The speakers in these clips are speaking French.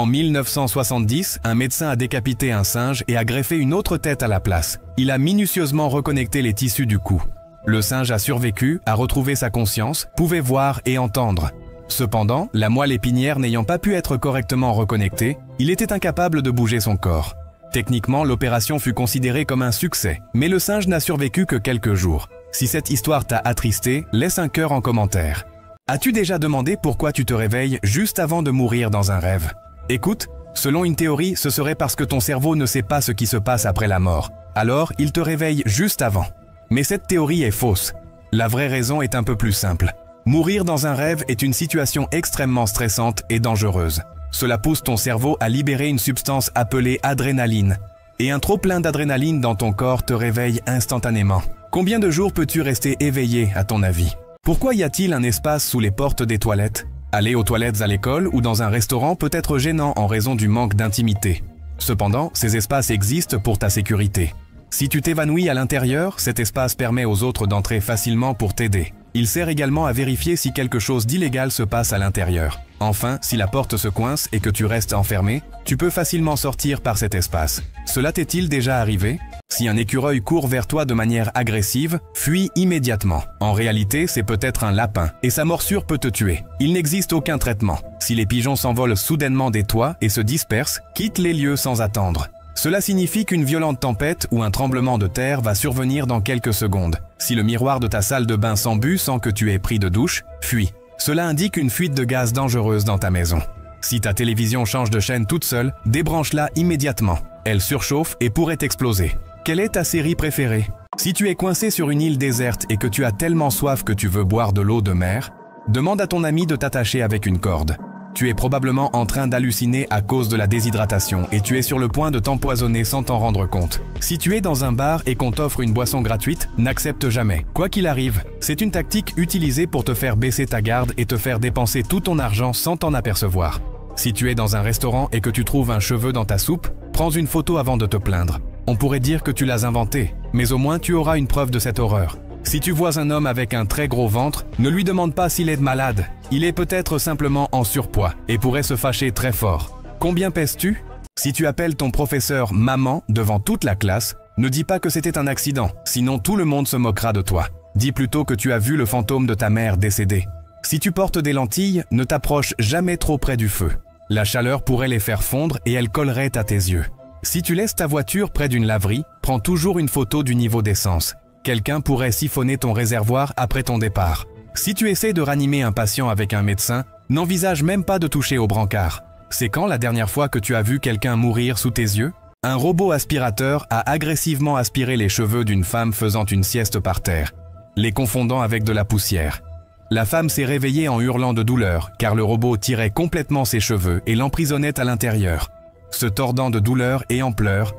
En 1970, un médecin a décapité un singe et a greffé une autre tête à la place. Il a minutieusement reconnecté les tissus du cou. Le singe a survécu, a retrouvé sa conscience, pouvait voir et entendre. Cependant, la moelle épinière n'ayant pas pu être correctement reconnectée, il était incapable de bouger son corps. Techniquement, l'opération fut considérée comme un succès, mais le singe n'a survécu que quelques jours. Si cette histoire t'a attristé, laisse un cœur en commentaire. As-tu déjà demandé pourquoi tu te réveilles juste avant de mourir dans un rêve? Écoute, selon une théorie, ce serait parce que ton cerveau ne sait pas ce qui se passe après la mort. Alors, il te réveille juste avant. Mais cette théorie est fausse. La vraie raison est un peu plus simple. Mourir dans un rêve est une situation extrêmement stressante et dangereuse. Cela pousse ton cerveau à libérer une substance appelée adrénaline. Et un trop-plein d'adrénaline dans ton corps te réveille instantanément. Combien de jours peux-tu rester éveillé, à ton avis? Pourquoi y a-t-il un espace sous les portes des toilettes? Aller aux toilettes à l'école ou dans un restaurant peut être gênant en raison du manque d'intimité. Cependant, ces espaces existent pour ta sécurité. Si tu t'évanouis à l'intérieur, cet espace permet aux autres d'entrer facilement pour t'aider. Il sert également à vérifier si quelque chose d'illégal se passe à l'intérieur. Enfin, si la porte se coince et que tu restes enfermé, tu peux facilement sortir par cet espace. Cela t'est-il déjà arrivé? Si un écureuil court vers toi de manière agressive, fuis immédiatement. En réalité, c'est peut-être un lapin, et sa morsure peut te tuer. Il n'existe aucun traitement. Si les pigeons s'envolent soudainement des toits et se dispersent, quitte les lieux sans attendre. Cela signifie qu'une violente tempête ou un tremblement de terre va survenir dans quelques secondes. Si le miroir de ta salle de bain s'embue sans que tu aies pris de douche, fuis. Cela indique une fuite de gaz dangereuse dans ta maison. Si ta télévision change de chaîne toute seule, débranche-la immédiatement. Elle surchauffe et pourrait exploser. Quelle est ta série préférée? Si tu es coincé sur une île déserte et que tu as tellement soif que tu veux boire de l'eau de mer, demande à ton ami de t'attacher avec une corde. Tu es probablement en train d'halluciner à cause de la déshydratation et tu es sur le point de t'empoisonner sans t'en rendre compte. Si tu es dans un bar et qu'on t'offre une boisson gratuite, n'accepte jamais. Quoi qu'il arrive, c'est une tactique utilisée pour te faire baisser ta garde et te faire dépenser tout ton argent sans t'en apercevoir. Si tu es dans un restaurant et que tu trouves un cheveu dans ta soupe, prends une photo avant de te plaindre. On pourrait dire que tu l'as inventé, mais au moins tu auras une preuve de cette horreur. Si tu vois un homme avec un très gros ventre, ne lui demande pas s'il est malade. Il est peut-être simplement en surpoids et pourrait se fâcher très fort. Combien pèses-tu? Si tu appelles ton professeur « maman » devant toute la classe, ne dis pas que c'était un accident, sinon tout le monde se moquera de toi. Dis plutôt que tu as vu le fantôme de ta mère décédée. Si tu portes des lentilles, ne t'approche jamais trop près du feu. La chaleur pourrait les faire fondre et elles colleraient à tes yeux. Si tu laisses ta voiture près d'une laverie, prends toujours une photo du niveau d'essence. Quelqu'un pourrait siphonner ton réservoir après ton départ. Si tu essaies de ranimer un patient avec un médecin, n'envisage même pas de toucher au brancard. C'est quand la dernière fois que tu as vu quelqu'un mourir sous tes yeux? Un robot aspirateur a agressivement aspiré les cheveux d'une femme faisant une sieste par terre, les confondant avec de la poussière. La femme s'est réveillée en hurlant de douleur, car le robot tirait complètement ses cheveux et l'emprisonnait à l'intérieur. Se tordant de douleur et en pleurs,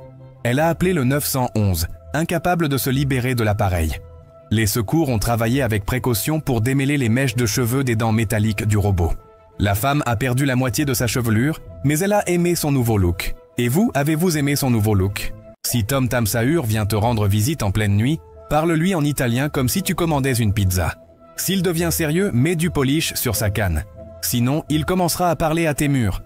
elle a appelé le 911, incapable de se libérer de l'appareil. Les secours ont travaillé avec précaution pour démêler les mèches de cheveux des dents métalliques du robot. La femme a perdu la moitié de sa chevelure, mais elle a aimé son nouveau look. Et vous, avez-vous aimé son nouveau look? Si Tom Tam Sahur vient te rendre visite en pleine nuit, parle-lui en italien comme si tu commandais une pizza. S'il devient sérieux, mets du polish sur sa canne. Sinon, il commencera à parler à tes murs.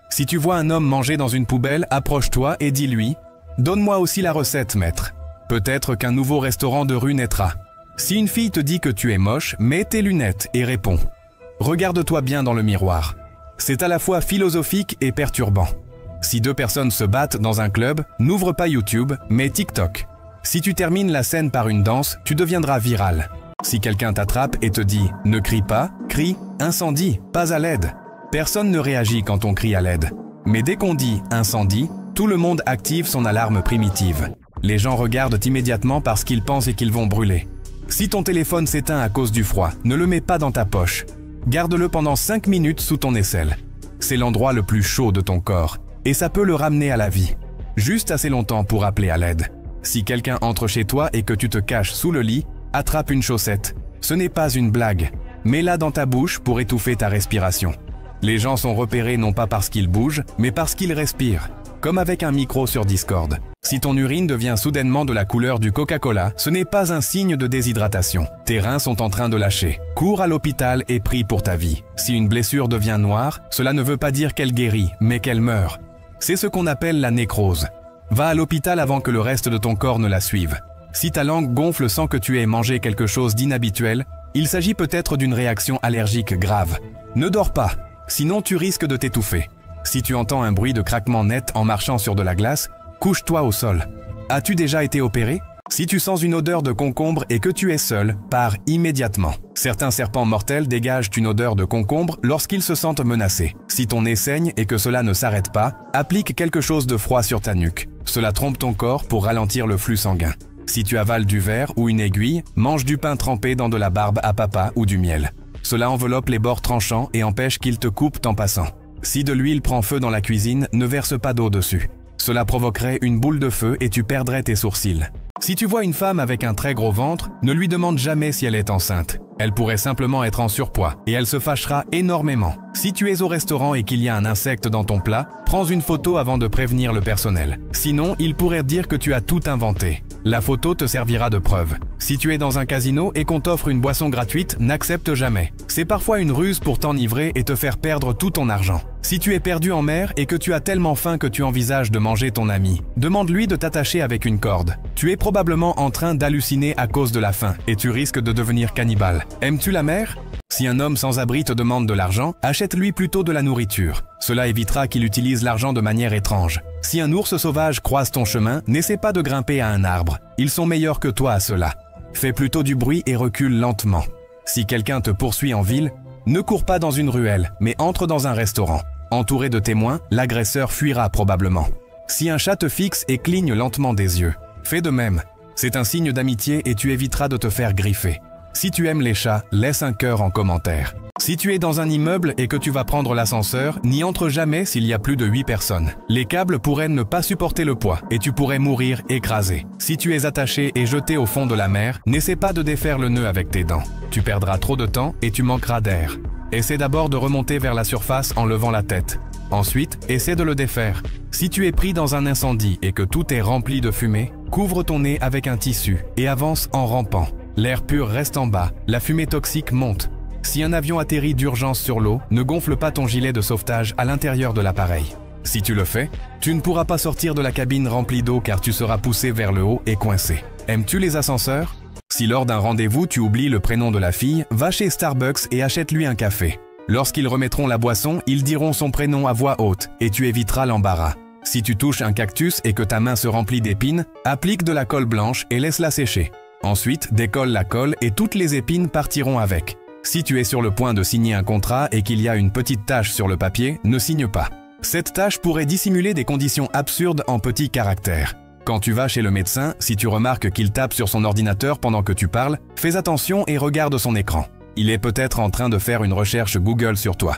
Si tu vois un homme manger dans une poubelle, approche-toi et dis-lui « Donne-moi aussi la recette, maître ». Peut-être qu'un nouveau restaurant de rue naîtra. Si une fille te dit que tu es moche, mets tes lunettes et réponds. Regarde-toi bien dans le miroir. C'est à la fois philosophique et perturbant. Si deux personnes se battent dans un club, n'ouvre pas YouTube, mais TikTok. Si tu termines la scène par une danse, tu deviendras viral. Si quelqu'un t'attrape et te dit « Ne crie pas », crie « Incendie, pas à l'aide ». Personne ne réagit quand on crie à l'aide. Mais dès qu'on dit « incendie », tout le monde active son alarme primitive. Les gens regardent immédiatement parce qu'ils pensent qu'ils vont brûler. Si ton téléphone s'éteint à cause du froid, ne le mets pas dans ta poche. Garde-le pendant 5 minutes sous ton aisselle. C'est l'endroit le plus chaud de ton corps, et ça peut le ramener à la vie. Juste assez longtemps pour appeler à l'aide. Si quelqu'un entre chez toi et que tu te caches sous le lit, attrape une chaussette. Ce n'est pas une blague. Mets-la dans ta bouche pour étouffer ta respiration. Les gens sont repérés non pas parce qu'ils bougent, mais parce qu'ils respirent. comme avec un micro sur Discord. Si ton urine devient soudainement de la couleur du Coca-Cola, ce n'est pas un signe de déshydratation. Tes reins sont en train de lâcher. Cours à l'hôpital et prie pour ta vie. Si une blessure devient noire, cela ne veut pas dire qu'elle guérit, mais qu'elle meurt. C'est ce qu'on appelle la nécrose. Va à l'hôpital avant que le reste de ton corps ne la suive. Si ta langue gonfle sans que tu aies mangé quelque chose d'inhabituel, il s'agit peut-être d'une réaction allergique grave. Ne dors pas, sinon tu risques de t'étouffer. Si tu entends un bruit de craquement net en marchant sur de la glace, couche-toi au sol. As-tu déjà été opéré? Si tu sens une odeur de concombre et que tu es seul, pars immédiatement. Certains serpents mortels dégagent une odeur de concombre lorsqu'ils se sentent menacés. Si ton nez saigne et que cela ne s'arrête pas, applique quelque chose de froid sur ta nuque. Cela trompe ton corps pour ralentir le flux sanguin. Si tu avales du verre ou une aiguille, mange du pain trempé dans de la barbe à papa ou du miel. Cela enveloppe les bords tranchants et empêche qu'ils te coupent en passant. Si de l'huile prend feu dans la cuisine, ne verse pas d'eau dessus. Cela provoquerait une boule de feu et tu perdrais tes sourcils. Si tu vois une femme avec un très gros ventre, ne lui demande jamais si elle est enceinte. Elle pourrait simplement être en surpoids et elle se fâchera énormément. Si tu es au restaurant et qu'il y a un insecte dans ton plat, prends une photo avant de prévenir le personnel. Sinon, il pourrait dire que tu as tout inventé. La photo te servira de preuve. Si tu es dans un casino et qu'on t'offre une boisson gratuite, n'accepte jamais. C'est parfois une ruse pour t'enivrer et te faire perdre tout ton argent. Si tu es perdu en mer et que tu as tellement faim que tu envisages de manger ton ami, demande-lui de t'attacher avec une corde. Tu es probablement en train d'halluciner à cause de la faim et tu risques de devenir cannibale. Aimes-tu la mer? Si un homme sans abri te demande de l'argent, achète-lui plutôt de la nourriture. Cela évitera qu'il utilise l'argent de manière étrange. Si un ours sauvage croise ton chemin, n'essaie pas de grimper à un arbre. Ils sont meilleurs que toi à cela. Fais plutôt du bruit et recule lentement. Si quelqu'un te poursuit en ville, ne cours pas dans une ruelle, mais entre dans un restaurant. Entouré de témoins, l'agresseur fuira probablement. Si un chat te fixe et cligne lentement des yeux, fais de même. C'est un signe d'amitié et tu éviteras de te faire griffer. Si tu aimes les chats, laisse un cœur en commentaire. Si tu es dans un immeuble et que tu vas prendre l'ascenseur, n'y entre jamais s'il y a plus de 8 personnes. Les câbles pourraient ne pas supporter le poids et tu pourrais mourir écrasé. Si tu es attaché et jeté au fond de la mer, n'essaie pas de défaire le nœud avec tes dents. Tu perdras trop de temps et tu manqueras d'air. Essaie d'abord de remonter vers la surface en levant la tête. Ensuite, essaie de le défaire. Si tu es pris dans un incendie et que tout est rempli de fumée, couvre ton nez avec un tissu et avance en rampant. L'air pur reste en bas, la fumée toxique monte. Si un avion atterrit d'urgence sur l'eau, ne gonfle pas ton gilet de sauvetage à l'intérieur de l'appareil. Si tu le fais, tu ne pourras pas sortir de la cabine remplie d'eau car tu seras poussé vers le haut et coincé. Aimes-tu les ascenseurs? Si lors d'un rendez-vous tu oublies le prénom de la fille, va chez Starbucks et achète-lui un café. Lorsqu'ils remettront la boisson, ils diront son prénom à voix haute et tu éviteras l'embarras. Si tu touches un cactus et que ta main se remplit d'épines, applique de la colle blanche et laisse-la sécher. Ensuite, décolle la colle et toutes les épines partiront avec. Si tu es sur le point de signer un contrat et qu'il y a une petite tache sur le papier, ne signe pas. Cette tache pourrait dissimuler des conditions absurdes en petits caractères. Quand tu vas chez le médecin, si tu remarques qu'il tape sur son ordinateur pendant que tu parles, fais attention et regarde son écran. Il est peut-être en train de faire une recherche Google sur toi.